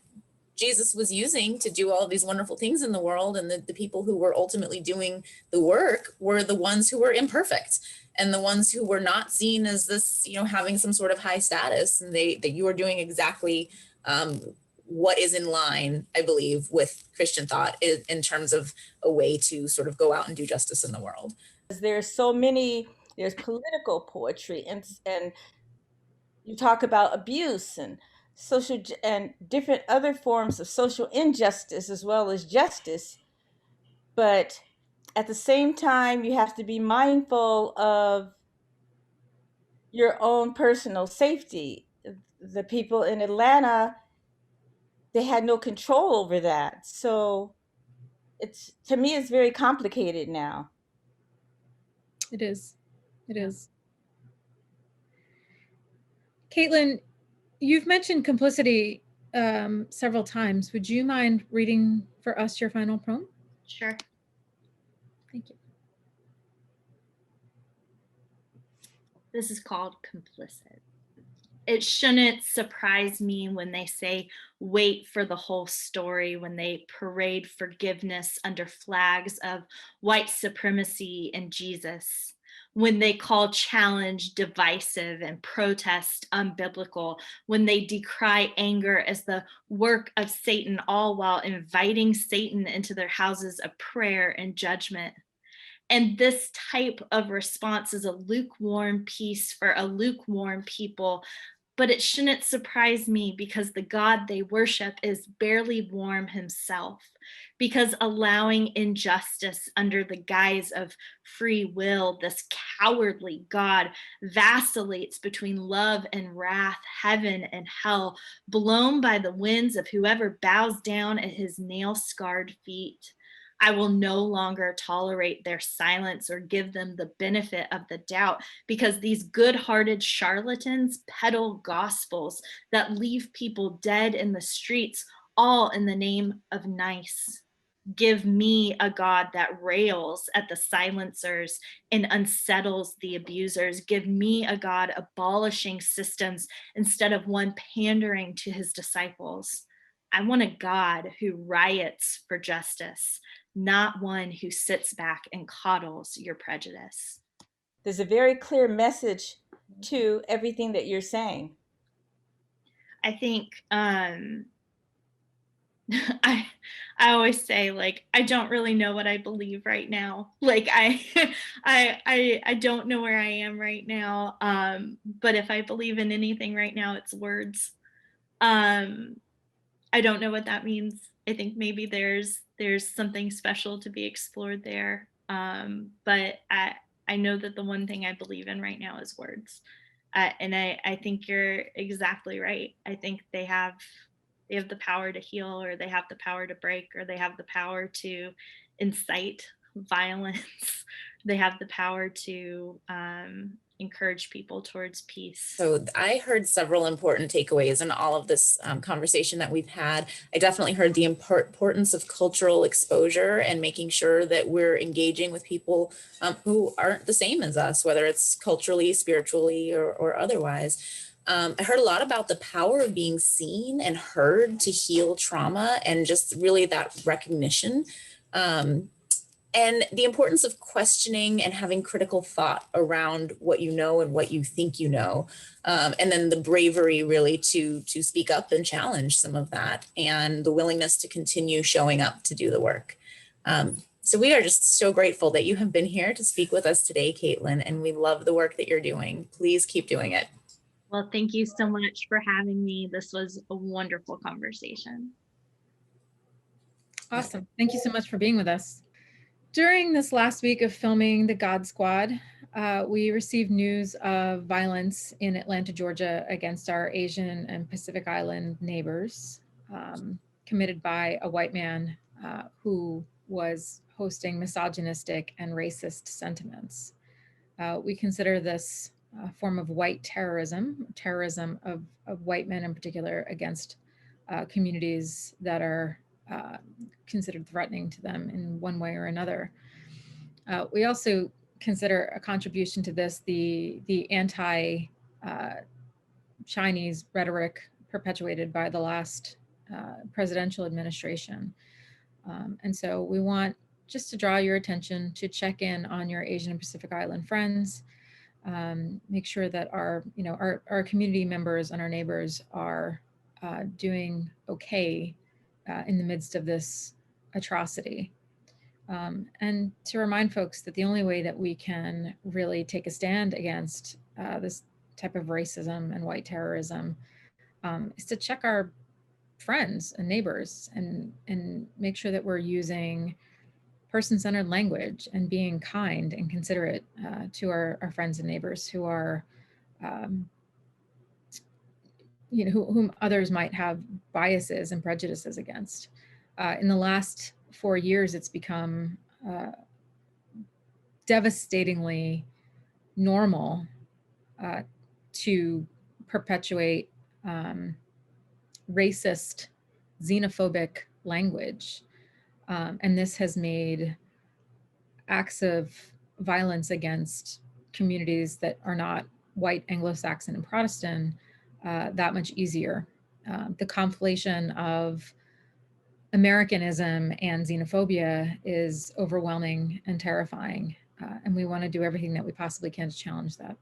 Jesus was using to do all of these wonderful things in the world, and the people who were ultimately doing the work, were the ones who were imperfect, and the ones who were not seen as this, you know, having some sort of high status. And that you are doing exactly what is in line, I believe, with Christian thought in terms of a way to sort of go out and do justice in the world. There's political poetry, and you talk about abuse and social and different other forms of social injustice as well as justice. But at the same time, you have to be mindful of your own personal safety. The people in Atlanta, they had no control over that. So to me, it's very complicated now. It is. Kaitlyn, you've mentioned complicity several times. Would you mind reading for us your final poem? Sure. Thank you. This is called Complicit. it shouldn't surprise me when they say, wait for the whole story, when they parade forgiveness under flags of white supremacy and Jesus, when they call challenge divisive and protest unbiblical, when they decry anger as the work of Satan, all while inviting Satan into their houses of prayer and judgment. And this type of response is a lukewarm peace for a lukewarm people. But it shouldn't surprise me because the God they worship is barely warm himself. Because allowing injustice under the guise of free will, this cowardly God vacillates between love and wrath, heaven and hell, blown by the winds of whoever bows down at his nail scarred feet. I will no longer tolerate their silence or give them the benefit of the doubt, because these good-hearted charlatans peddle gospels that leave people dead in the streets, all in the name of nice. Give me a God that rails at the silencers and unsettles the abusers. Give me a God abolishing systems instead of one pandering to his disciples. I want a God who riots for justice, not one who sits back and coddles your prejudice. There's a very clear message to everything that you're saying. I think I always say, like, I don't really know what I believe right now. Like I don't know where I am right now. But if I believe in anything right now, it's words. Um I don't know what that means. I think maybe there's something special to be explored there. But I know that the one thing I believe in right now is words. And I think you're exactly right. I think they have the power to heal, or they have the power to break, or they have the power to incite violence. They have the power to encourage people towards peace. So I heard several important takeaways in all of this conversation that we've had. I definitely heard the importance of cultural exposure and making sure that we're engaging with people who aren't the same as us, whether it's culturally, spiritually, or otherwise. I heard a lot about the power of being seen and heard to heal trauma, and just really that recognition. And the importance of questioning and having critical thought around what you know and what you think you know. And then the bravery really to speak up and challenge some of that, and the willingness to continue showing up to do the work. So we are just so grateful that you have been here to speak with us today, Kaitlyn, and we love the work that you're doing. Please keep doing it. Well, thank you so much for having me. This was a wonderful conversation. Awesome. Thank you so much for being with us. During this last week of filming The God Squad, we received news of violence in Atlanta, Georgia against our Asian and Pacific Island neighbors, committed by a white man who was hosting misogynistic and racist sentiments. We consider this form of white terrorism of white men in particular against communities that are considered threatening to them in one way or another. We also consider a contribution to this the anti-Chinese rhetoric perpetuated by the last presidential administration. And so we want just to draw your attention to check in on your Asian and Pacific Island friends. Make sure that our community members and our neighbors are doing okay in the midst of this atrocity. And to remind folks that the only way that we can really take a stand against this type of racism and white terrorism is to check our friends and neighbors and make sure that we're using person-centered language and being kind and considerate to our friends and neighbors who are, whom others might have biases and prejudices against. In the last 4 years, it's become devastatingly normal to perpetuate racist, xenophobic language. And this has made acts of violence against communities that are not white, Anglo-Saxon, and Protestant that much easier. The conflation of Americanism and xenophobia is overwhelming and terrifying, and we want to do everything that we possibly can to challenge that.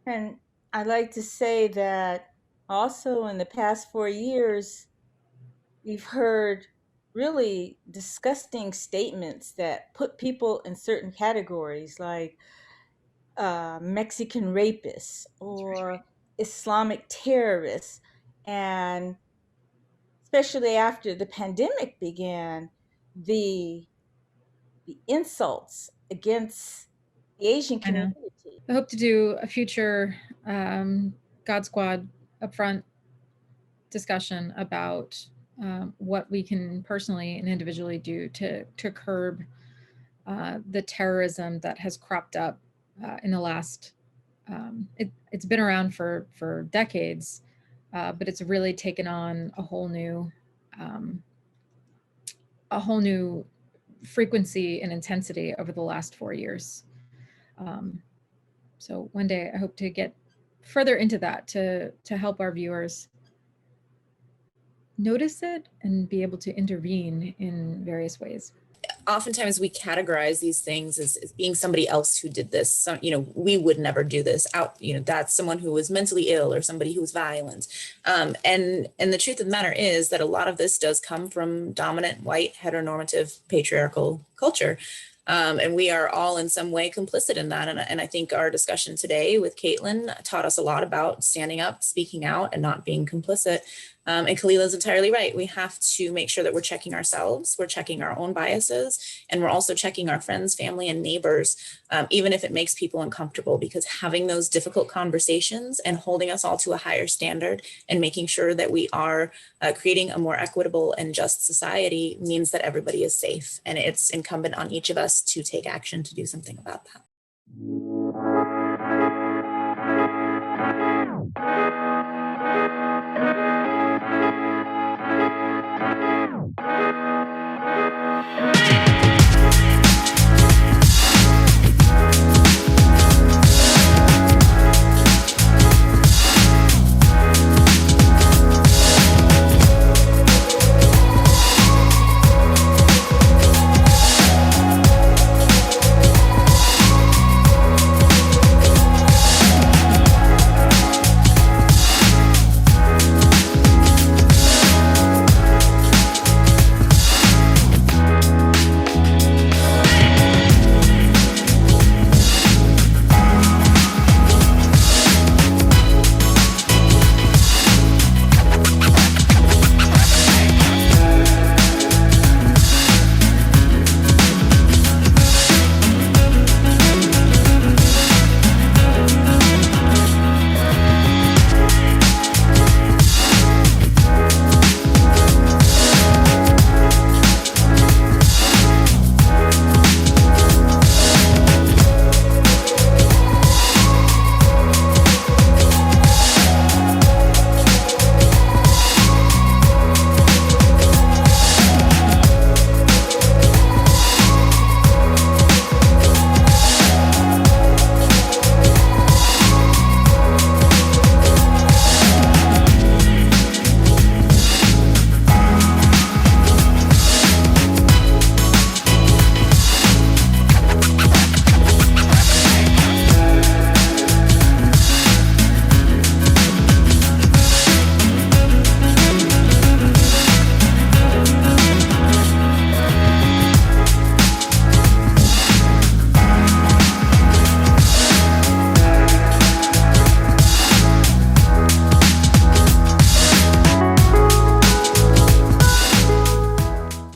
And I like to say that also in the past 4 years, we've heard really disgusting statements that put people in certain categories, like Mexican rapists or Islamic terrorists. And especially after the pandemic began, the insults against the Asian I know. community. I hope to do a future God Squad upfront discussion about what we can personally and individually do to curb the terrorism that has cropped up in the last. It's been around for decades, but it's really taken on a whole new frequency and intensity over the last 4 years. So one day I hope to get further into that to help our viewers notice it and be able to intervene in various ways. Oftentimes we categorize these things as being somebody else who did this. So, we would never do this out, that's someone who was mentally ill or somebody who was violent. And the truth of the matter is that a lot of this does come from dominant white heteronormative patriarchal culture. And we are all in some way complicit in that. And I think our discussion today with Kaitlyn taught us a lot about standing up, speaking out, and not being complicit. And Khalila's entirely right. We have to make sure that we're checking ourselves, we're checking our own biases, and we're also checking our friends, family, and neighbors, even if it makes people uncomfortable, because having those difficult conversations and holding us all to a higher standard and making sure that we are creating a more equitable and just society means that everybody is safe. And it's incumbent on each of us to take action to do something about that.